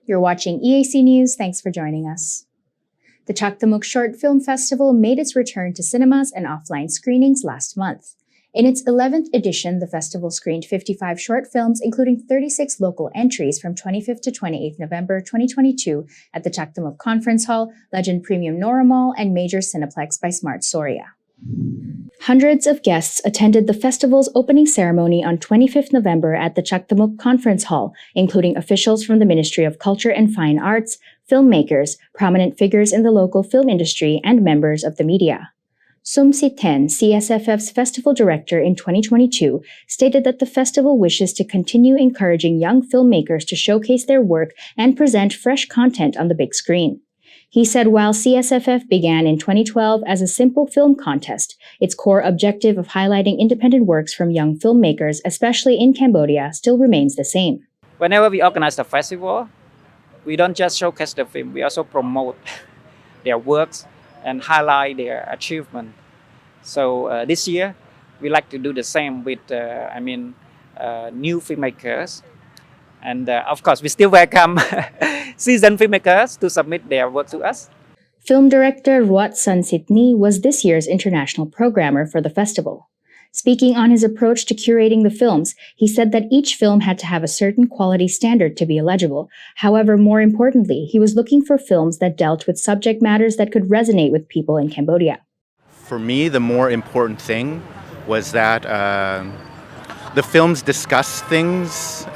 You're watching EAC News. Thanks for joining us. The Chaktamuk Short Film Festival made its return to cinemas and offline screenings last month. In its 11th edition, the festival screened 55 short films, including 36 local entries from 25th to 28th November 2022 at the Chaktamuk Conference Hall, Legend Premium Nora Mall, and Major Cineplex by Smart Soria. Hundreds of guests attended the festival's opening ceremony on 25th November at the Chaktamuk Conference Hall, including officials from the Ministry of Culture and Fine Arts, filmmakers, prominent figures in the local film industry, and members of the media. Sum Si-ten, CSFF's festival director in 2022, stated that the festival wishes to continue encouraging young filmmakers to showcase their work and present fresh content on the big screen. He said while CSFF began in 2012 as a simple film contest, its core objective of highlighting independent works from young filmmakers, especially in Cambodia, still remains the same. Whenever we organize the festival, we don't just showcase the film, we also promote their works and highlight their achievement. So this year, we like to do the same with, new filmmakers. And of course, we still welcome seasoned filmmakers to submit their work to us. Film director Ruat Sansitni was this year's international programmer for the festival. Speaking on his approach to curating the films, he said that each film had to have a certain quality standard to be eligible. However, more importantly, he was looking for films that dealt with subject matters that could resonate with people in Cambodia. For me, the more important thing was that the films discuss things,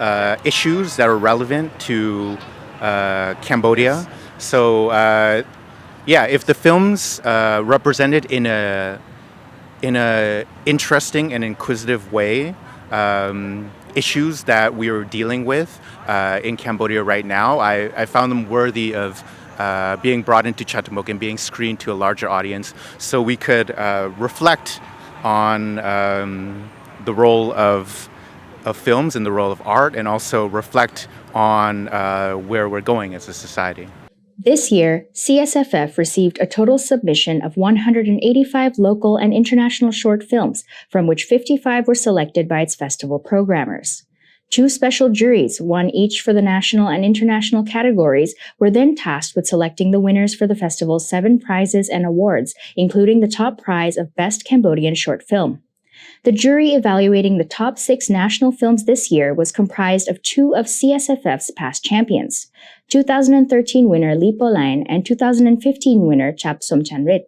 issues that are relevant to Cambodia. So, if the films represented in a interesting and inquisitive way issues that we are dealing with in Cambodia right now, I found them worthy of being brought into Chaktamuk and being screened to a larger audience, so we could reflect on the role of films and the role of art, and also reflect on where we're going as a society. This year, CSFF received a total submission of 185 local and international short films, from which 55 were selected by its festival programmers. 2 special juries, one each for the national and international categories, were then tasked with selecting the winners for the festival's 7 prizes and awards, including the top prize of Best Cambodian Short Film. The jury evaluating the top 6 national films this year was comprised of 2 of CSFF's past champions, 2013 winner Li Po-lain and 2015 winner Chap Somchanrit.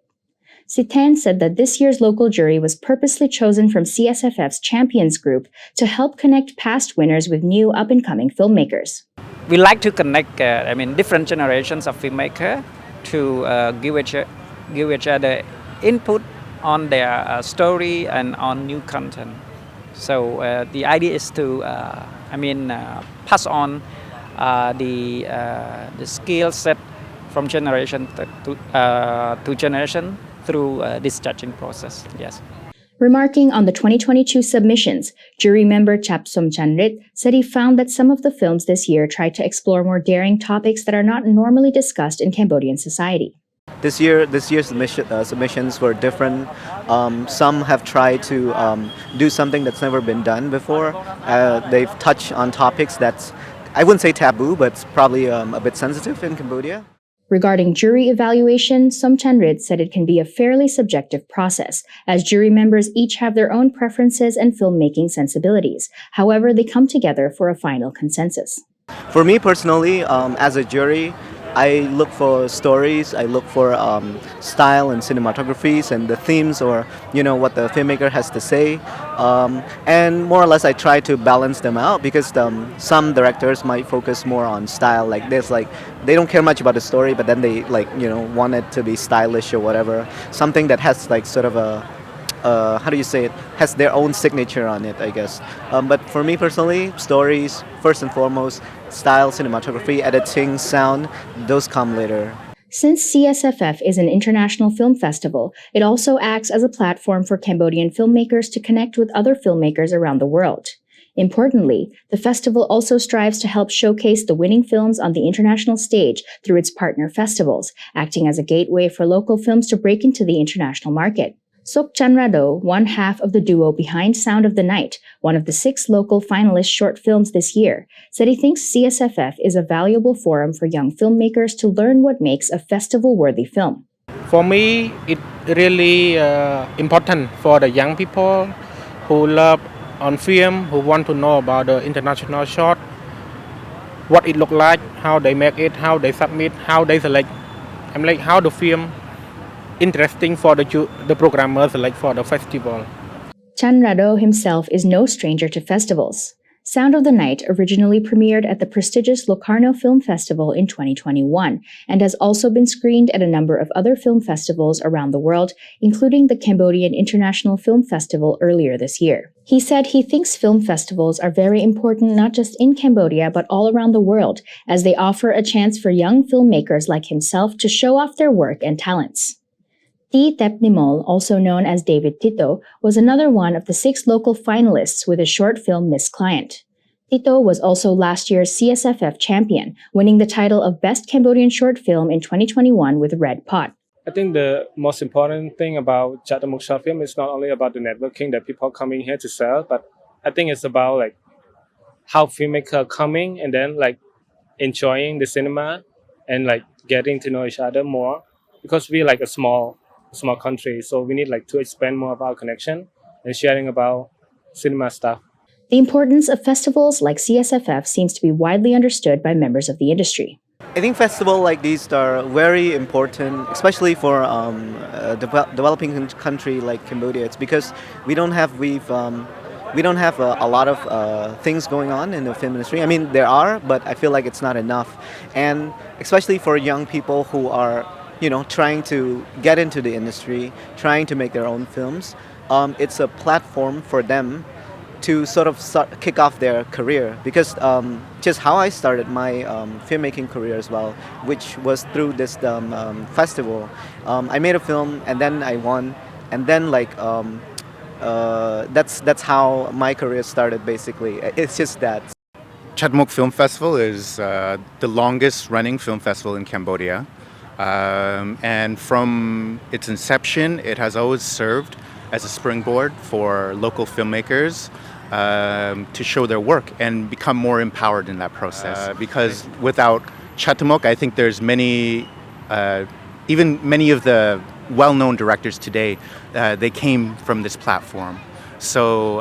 Si-ten said that this year's local jury was purposely chosen from CSFF's champions group to help connect past winners with new up-and-coming filmmakers. We like to connect different generations of filmmakers to give each other input on their story and on new content. So the idea is to pass on the skill set from generation to generation through this judging process. Yes. Remarking on the 2022 submissions, jury member Chap Somchanrit said he found that some of the films this year tried to explore more daring topics that are not normally discussed in Cambodian society. This year's submissions were different. Some have tried to do something that's never been done before. They've touched on topics that's, I wouldn't say taboo, but it's probably a bit sensitive in Cambodia. Regarding jury evaluation, Somchanrit said it can be a fairly subjective process, as jury members each have their own preferences and filmmaking sensibilities. However, they come together for a final consensus. For me personally, as a jury, I look for stories, I look for style and cinematographies and the themes, or what the filmmaker has to say, and more or less I try to balance them out, because some directors might focus more on style, like this, like they don't care much about the story, but then they want it to be stylish or whatever, something that has like sort of a has their own signature on it, I guess. But for me personally, stories, first and foremost, style, cinematography, editing, sound, those come later. Since CSFF is an international film festival, it also acts as a platform for Cambodian filmmakers to connect with other filmmakers around the world. Importantly, the festival also strives to help showcase the winning films on the international stage through its partner festivals, acting as a gateway for local films to break into the international market. Sok Chanrado, one half of the duo behind Sound of the Night, one of the 6 local finalist short films this year, said he thinks CSFF is a valuable forum for young filmmakers to learn what makes a festival-worthy film. For me, it really important for the young people who love on film, who want to know about the international short, what it look like, how they make it, how they submit, how they select, and like how the film interesting for the programmers, like for the festival. Chanrado himself is no stranger to festivals. Sound of the Night originally premiered at the prestigious Locarno Film Festival in 2021 and has also been screened at a number of other film festivals around the world, including the Cambodian International Film Festival earlier this year. He said he thinks film festivals are very important not just in Cambodia but all around the world, as they offer a chance for young filmmakers like himself to show off their work and talents. T. Tep Nimol, also known as David Tito, was another one of the 6 local finalists with his short film Miss Client. Tito was also last year's CSFF champion, winning the title of Best Cambodian Short Film in 2021 with Red Pot. I think the most important thing about Chak Damuk short film is not only about the networking that people coming here to sell, but I think it's about like how filmmakers coming and then like enjoying the cinema and like getting to know each other more, because we're like a small country, so we need like to expand more of our connection and sharing about cinema stuff. The importance of festivals like CSFF seems to be widely understood by members of the industry. I think festivals like these are very important, especially for a developing country like Cambodia. It's because we don't have a lot of things going on in the film industry. I mean, there are, but I feel like it's not enough. And especially for young people who are, trying to get into the industry, trying to make their own films, it's a platform for them to sort of kick off their career, because just how I started my filmmaking career as well, which was through this festival. I made a film and then I won, and then that's how my career started basically. It's just that. Chak Damuk Film Festival is the longest running film festival in Cambodia. And from its inception, it has always served as a springboard for local filmmakers to show their work and become more empowered in that process. Because without Chak Damuk, I think there's even many of the well-known directors today, they came from this platform. So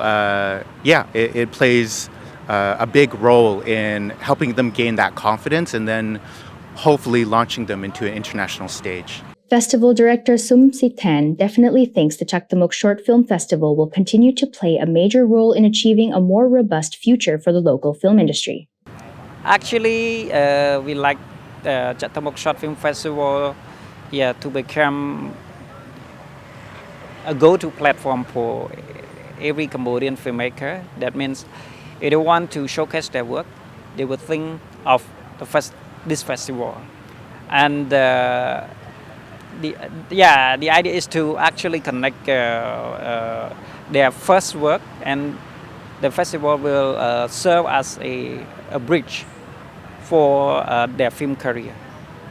it plays a big role in helping them gain that confidence and then hopefully launching them into an international stage. Festival director Sum Sithan definitely thinks the Chak Damuk Short Film Festival will continue to play a major role in achieving a more robust future for the local film industry. Actually, we like the Chak Damuk Short Film Festival to become a go-to platform for every Cambodian filmmaker. That means if they want to showcase their work, they will think of this festival. And the idea is to actually connect their first work, and the festival will serve as a bridge for their film career.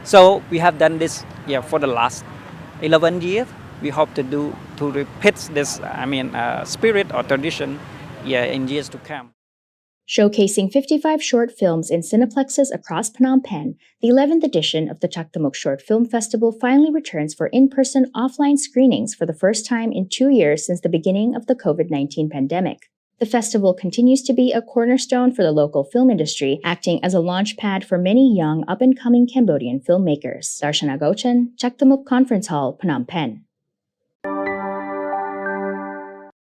So we have done this for the last 11 years. We hope to repeat this spirit or tradition in years to come. Showcasing 55 short films in cineplexes across Phnom Penh, the 11th edition of the Chak Damuk Short Film Festival finally returns for in-person offline screenings for the first time in 2 years since the beginning of the COVID-19 pandemic. The festival continues to be a cornerstone for the local film industry, acting as a launch pad for many young up-and-coming Cambodian filmmakers. Darshana Gochan, Chak Damuk Conference Hall, Phnom Penh.